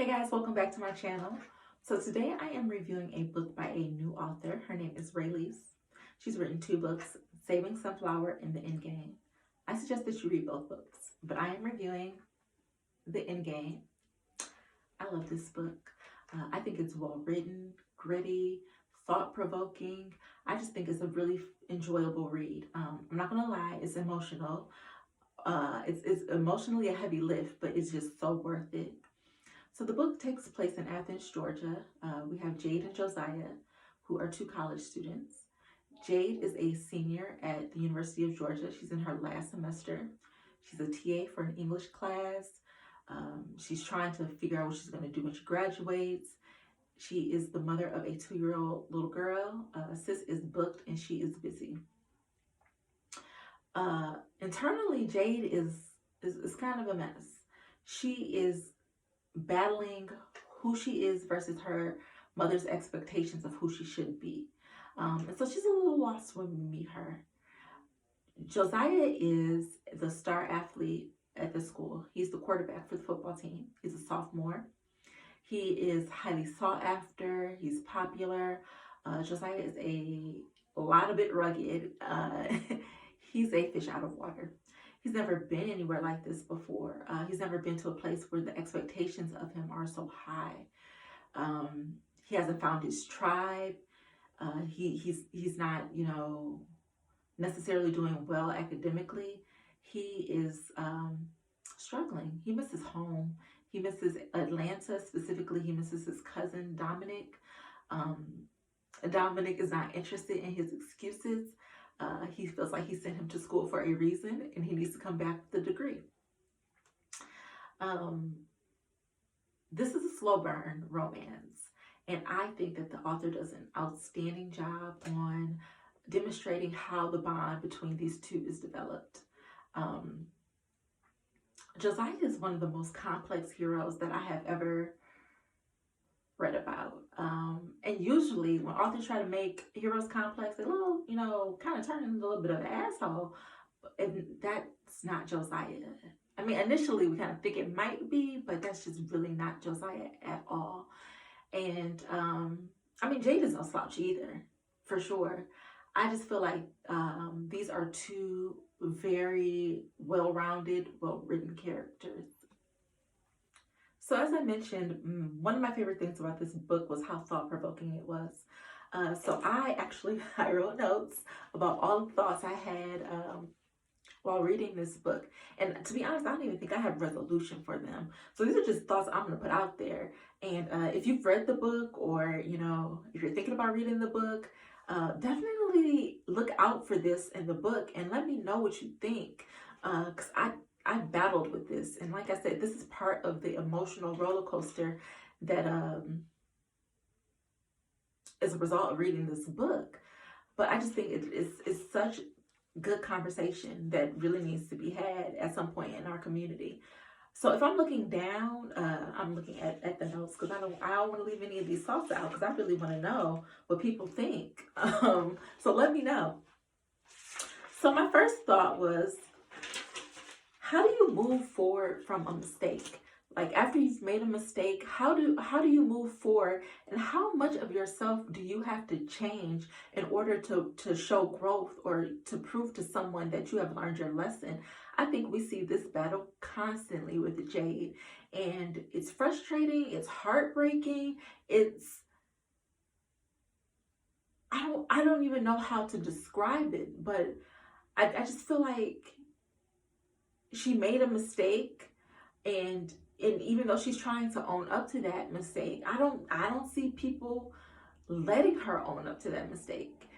Hey guys, welcome back to my channel. So today I am reviewing a book by a new author. Her name is Rae Lyse. She's written two books, Saving Sunflower and The Endgame. I suggest that you read both books, but I am reviewing The Endgame. I love this book. I think it's well written, gritty, thought-provoking. I just think it's a really enjoyable read. I'm not gonna lie, it's emotional. It's emotionally a heavy lift, but it's just so worth it. So the book takes place in Athens, Georgia. We have Jade and Josiah, who are two college students. Jade is a senior at the University of Georgia. She's in her last semester. She's a TA for an English class. She's trying to figure out what she's going to do when she graduates. She is the mother of a 2-year-old little girl. Sis is booked and she is busy. Internally, Jade is kind of a mess. She is battling who she is versus her mother's expectations of who she should be. And so she's a little lost when we meet her. Josiah is the star athlete at the school. He's the quarterback for the football team. He's a sophomore. He is highly sought after. He's popular. Josiah is a lot of bit rugged. He's a fish out of water. He's never been anywhere like this before. He's never been to a place where the expectations of him are so high. He hasn't found his tribe. He's not, necessarily doing well academically. He is struggling. He misses home. He misses Atlanta. Specifically, he misses his cousin, Dominic. Dominic is not interested in his excuses. He feels like he sent him to school for a reason and he needs to come back with a degree. This is a slow burn romance, and I think that the author does an outstanding job on demonstrating how the bond between these two is developed. Josiah is one of the most complex heroes that I have ever read about. And usually when authors try to make heroes complex, they little, kind of turn into a little bit of an asshole. And that's not Josiah. I mean, initially we kind of think it might be, but that's just really not Josiah at all. And Jade is no slouch either, for sure. I just feel like these are two very well-rounded, well-written characters. So as I mentioned, one of my favorite things about this book was how thought-provoking it was. So I wrote notes about all the thoughts I had while reading this book. And to be honest, I don't even think I have resolution for them. So these are just thoughts I'm going to put out there. And if you've read the book, or, if you're thinking about reading the book, definitely look out for this in the book and let me know what you think. Because I battled with this, and like I said, this is part of the emotional roller coaster that is a result of reading this book. But I just think it's such good conversation that really needs to be had at some point in our community. So if I'm looking down, I'm looking at the notes because I don't want to leave any of these thoughts out because I really want to know what people think. So let me know. So my first thought was, how do you move forward from a mistake? Like after you've made a mistake, how do you move forward, and how much of yourself do you have to change in order to show growth or to prove to someone that you have learned your lesson? I think we see this battle constantly with Jade, and it's frustrating, it's heartbreaking, I don't even know how to describe it, but I just feel like she made a mistake, and even though she's trying to own up to that mistake, I don't see people letting her own up to that mistake,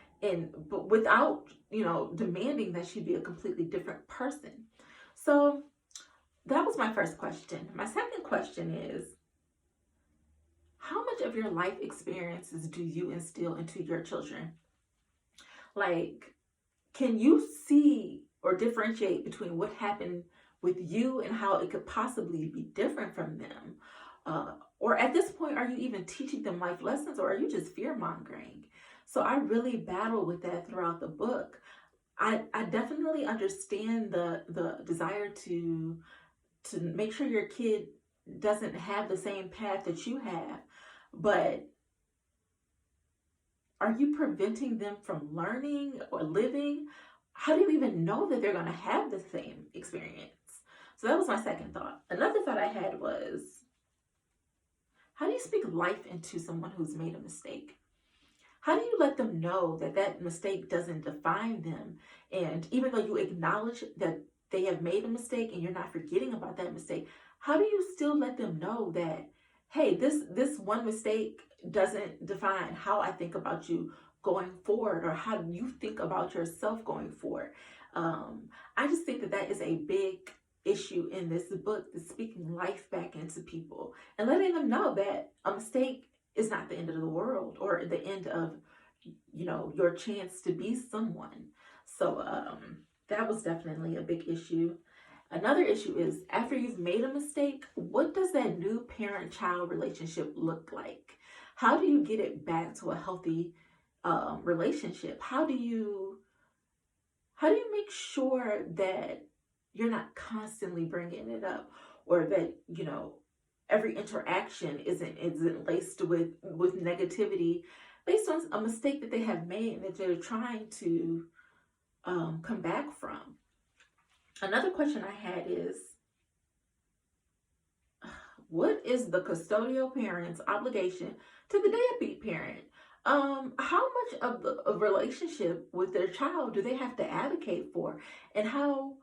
but without demanding that she be a completely different person. So that was my first question. My second question is, how much of your life experiences do you instill into your children? Like, can you see or differentiate between what happened with you and how it could possibly be different from them? Or at this point, are you even teaching them life lessons, or are you just fear-mongering? So I really battle with that throughout the book. I definitely understand the desire to make sure your kid doesn't have the same path that you have, but are you preventing them from learning or living? How do you even know that they're going to have the same experience? So that was my second thought. Another thought I had was, how do you speak life into someone who's made a mistake? How do you let them know that that mistake doesn't define them? And even though you acknowledge that they have made a mistake and you're not forgetting about that mistake, how do you still let them know that, hey, this one mistake doesn't define how I think about you going forward, or how you think about yourself going forward? I just think that that is a big issue in this book, is speaking life back into people and letting them know that a mistake is not the end of the world or the end of, your chance to be someone. So that was definitely a big issue. Another issue is, after you've made a mistake, what does that new parent-child relationship look like? How do you get it back to a healthy relationship? How do you make sure that you're not constantly bringing it up, or that every interaction isn't laced with negativity based on a mistake that they have made and that they're trying to come back from? Another question I had is, what is the custodial parent's obligation to the deadbeat parent? How much of a relationship with their child do they have to advocate for, and how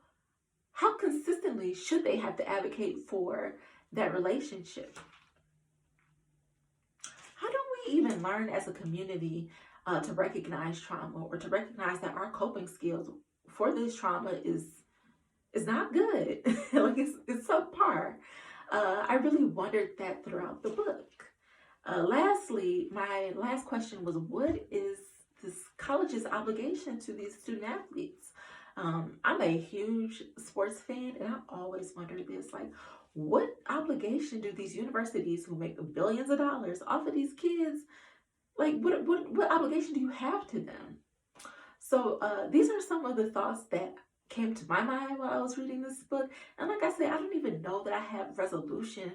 consistently should they have to advocate for that relationship? How do we even learn as a community to recognize trauma, or to recognize that our coping skills for this trauma is not good? Like, it's subpar. I really wondered that throughout the book. Lastly, my last question was, what is this college's obligation to these student athletes? I'm a huge sports fan, and I've always wondered this, like, what obligation do these universities who make billions of dollars off of these kids, like, what obligation do you have to them? So these are some of the thoughts that came to my mind while I was reading this book. And like I said, I don't even know that I have resolution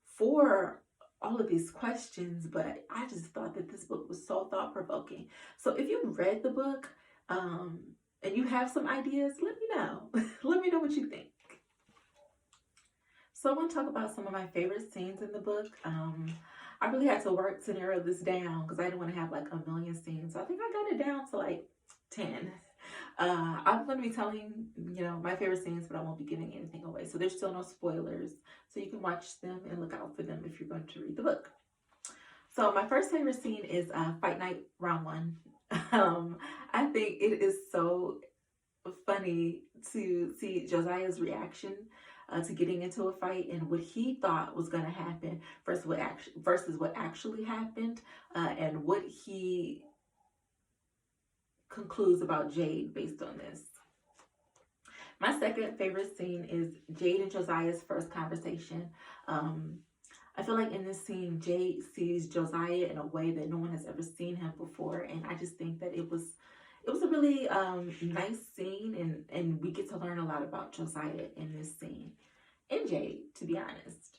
for all of these questions, but I just thought that this book was so thought-provoking. So if you read the book and you have some ideas, let me know. Let me know what you think. So I want to talk about some of my favorite scenes in the book. I really had to work to narrow this down because I didn't want to have like a million scenes. So I think I got it down to like 10. I'm going to be telling, my favorite scenes, but I won't be giving anything away. So there's still no spoilers. So you can watch them and look out for them if you're going to read the book. So my first favorite scene is Fight Night Round 1. I think it is so funny to see Josiah's reaction to getting into a fight, and what he thought was going to happen versus what actually happened, and what he concludes about Jade based on this. My second favorite scene is Jade and Josiah's first conversation. I feel like in this scene, Jade sees Josiah in a way that no one has ever seen him before, and I just think that it was a really nice scene, and we get to learn a lot about Josiah in this scene, and Jade, to be honest.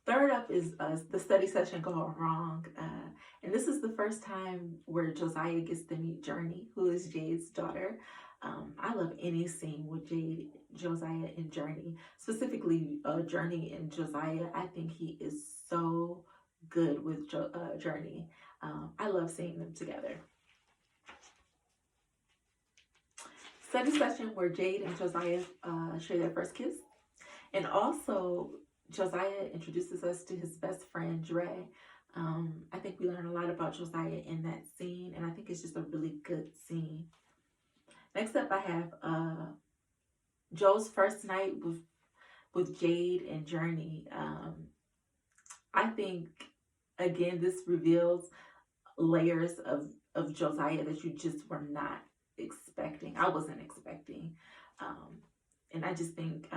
Third up is the study session gone wrong, and this is the first time where Josiah gets to meet Journey, who is Jade's daughter. I love any scene with Jade, Josiah, and Journey, specifically Journey and Josiah. I think he is so good with Journey. I love seeing them together. Study session where Jade and Josiah share their first kiss. And also, Josiah introduces us to his best friend, Rae. I think we learn a lot about Josiah in that scene, and I think it's just a really good scene. Next up, I have Joe's first night with Jade and Journey. I think, again, this reveals layers of Josiah that you just were not expecting. I wasn't expecting. And I just think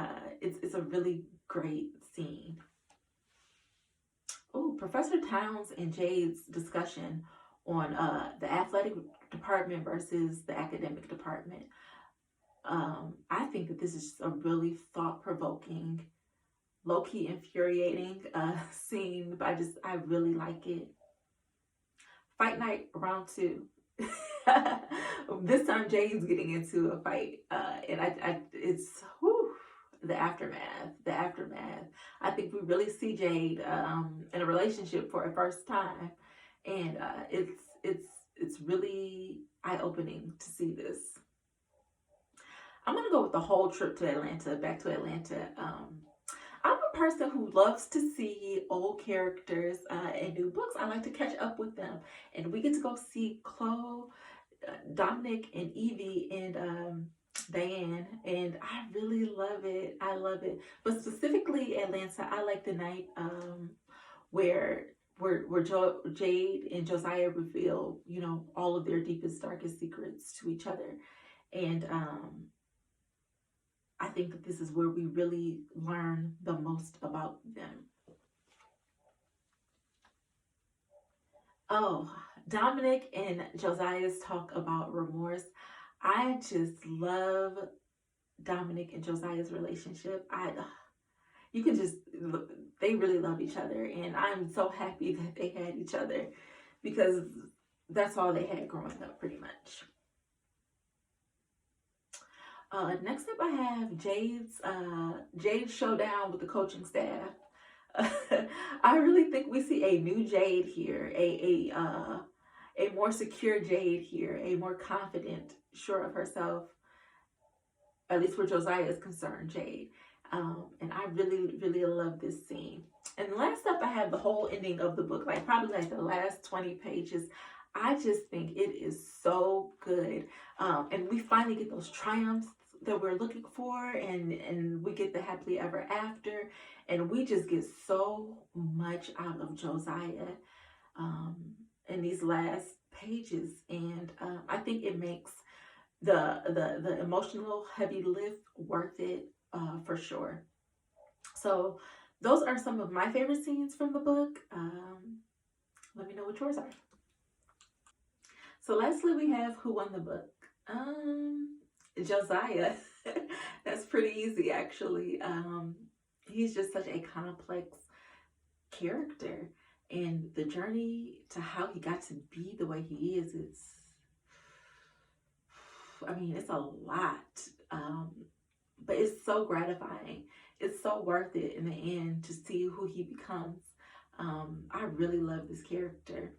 it's a really great scene. Oh, Professor Towns and Jade's discussion on the athletic department versus the academic department. I think that this is a really thought-provoking low-key infuriating scene, but I really like it. Fight night round two. This time Jade's getting into a fight, and it's whew, the aftermath. The aftermath. I think we really see Jade in a relationship for a first time, and it's really eye opening to see this. I'm gonna go with the whole trip to Atlanta, back to Atlanta. I'm a person who loves to see old characters in new books. I like to catch up with them, and we get to go see Chloe, Dominic, and Evie, and Diane, and I really love it. I love it, but specifically Atlanta. I like the night where Jade and Josiah reveal, all of their deepest, darkest secrets to each other, and I think that this is where we really learn the most about them. Oh, Dominic and Josiah's talk about remorse. I just love Dominic and Josiah's relationship. You can just, they really love each other, and I'm so happy that they had each other because that's all they had growing up, pretty much. Next up, I have Jade's showdown with the coaching staff. I really think we see a new Jade here, a more secure Jade here, a more confident, sure of herself, at least where Josiah is concerned, Jade. And I really, really love this scene. And last up, I have the whole ending of the book, like probably like the last 20 pages. I just think it is so good. And we finally get those triumphs that we're looking for, and we get the happily ever after, and we just get so much out of Josiah in these last pages, and I think it makes the emotional heavy lift worth it for sure. So those are some of my favorite scenes from the book. Let me know what yours are. So lastly, we have who won the book. Josiah. That's pretty easy, actually. He's just such a complex character, and the journey to how he got to be the way he is, it's a lot. But it's so gratifying. It's so worth it in the end to see who he becomes. I really love this character.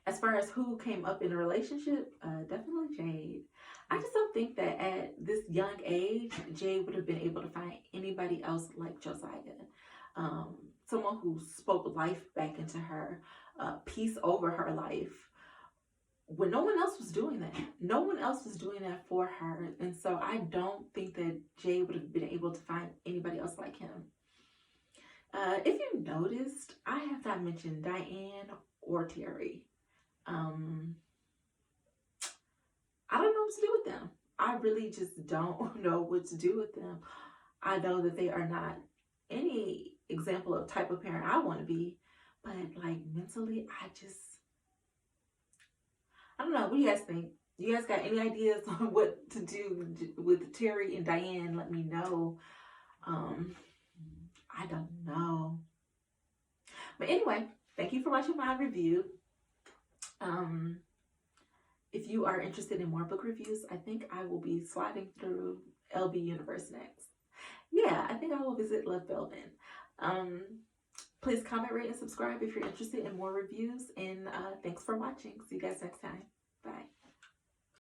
As far as who came up in a relationship, definitely Jade. I just don't think that at this young age, Jade would have been able to find anybody else like Josiah. Someone who spoke life back into her, peace over her life, when no one else was doing that. No one else was doing that for her. And so I don't think that Jade would have been able to find anybody else like him. If you noticed, I have not mentioned Diane or Terry. I don't know what to do with them. I really just don't know what to do with them. I know that they are not any example of type of parent I want to be, but like mentally, I don't know. What do you guys think? You guys got any ideas on what to do with Terry and Diane? Let me know. Um, I don't know. But anyway, thank you for watching my review. Um, if you are interested in more book reviews, I think I will be sliding through LB Universe next. Yeah, I think I will visit Love Belvin. Please comment, rate, and subscribe if you're interested in more reviews. And thanks for watching. See you guys next time. Bye.